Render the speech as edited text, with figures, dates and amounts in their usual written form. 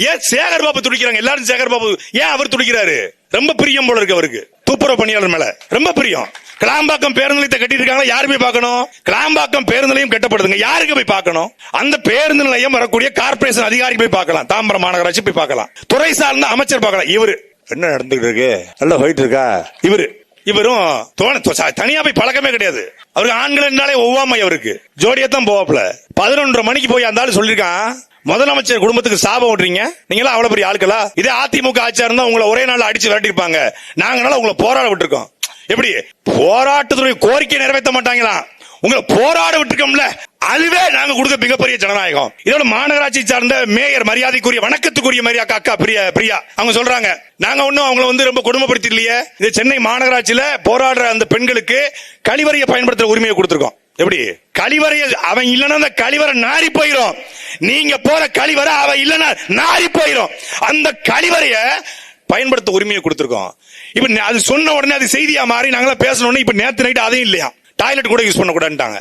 ஏன் சேகர் பாபு துடிக்கிறாங்க? எல்லாரும் சேகர் பாபு ஏன் அவர் துடிக்கிறாரு? ரொம்ப பிரியம் போல இருக்கு அவருக்கு துப்புரவு பணியாளர் மேல ரொம்ப பிரியம். கிளாம்பாக்கம் பேருந்து நிலையத்தை கட்டிட்டு இருக்காங்க, யாரு போய் பார்க்கணும்? கிளாம்பாக்கம் பேருந்து நிலையம் கட்டப்படுதுங்க, யாருக்கு போய் பார்க்கணும்? அந்த பேருந்து நிலையம் வரக்கூடிய கார்பரேஷன் அதிகாரி போய் பார்க்கலாம், தாம்பரம் மாநகராட்சி போய் பார்க்கலாம், துறை சார்ந்த அமைச்சர் பார்க்கலாம். இவரு என்ன நடந்துகிட்டு இருக்கு? நல்லா போயிட்டு இருக்கா? இவரும் தனியா போய் பழக்கமே கிடையாது அவருக்கு. ஆண்கள் என்றாலே ஒவ்வாமை அவருக்கு. ஜோடியத்தான் போவாப்ல. 11:30 மணிக்கு போய் அந்த ஆளு சொல்லிருக்கான், முதலமைச்சர் குடும்பத்துக்கு சாபம் ஓட்டுறீங்க, நீங்களா அவ்வளவு பெரிய ஆட்களா? இதே அதிமுக ஆட்சியா இருந்தா உங்களை ஒரே நாள் அடிச்சு விரட்டிருப்பாங்க. நாங்களால உங்களை போராட விட்டுருக்கோம். எப்படி போராட்டத்துடைய கோரிக்கை நிறைவேற்ற மாட்டாங்களா? உங்களை போராட விட்டுருக்கோம்ல, அதுவே நாங்க கொடுக்க மிகப்பெரிய ஜனநாயகம். இதோட மாநகராட்சி சார்ந்த மேயர் மரியாதைக்குரிய வணக்கத்துக்குரிய மரியா அக்கா பிரியா அவங்க சொல்றாங்க, நாங்க ஒன்னும் அவங்களை ரொம்ப கொடுமைப்படுத்தி இல்லையே. இது சென்னை மாநகராட்சியில போராடுற அந்த பெண்களுக்கு கழிவறையை பயன்படுத்துற உரிமையை கொடுத்திருக்கோம். எப்படி கழிவறைய அவன் இல்லன்னா அந்த கழிவறை நாரி போயிரும். நீங்க போற கழிவறை அவன் இல்லன்னா நாரி போயிரும். அந்த கழிவறைய பயன்படுத்த உரிமையை கொடுத்திருக்கோம். இப்ப அது சொன்ன உடனே அது செய்தியா மாறி நாங்களா பேசணும்னு இப்ப நேத்து நைட்டு அதையும் இல்லையா, டாய்லெட் கூட யூஸ் பண்ண கூடாதுட்டாங்க.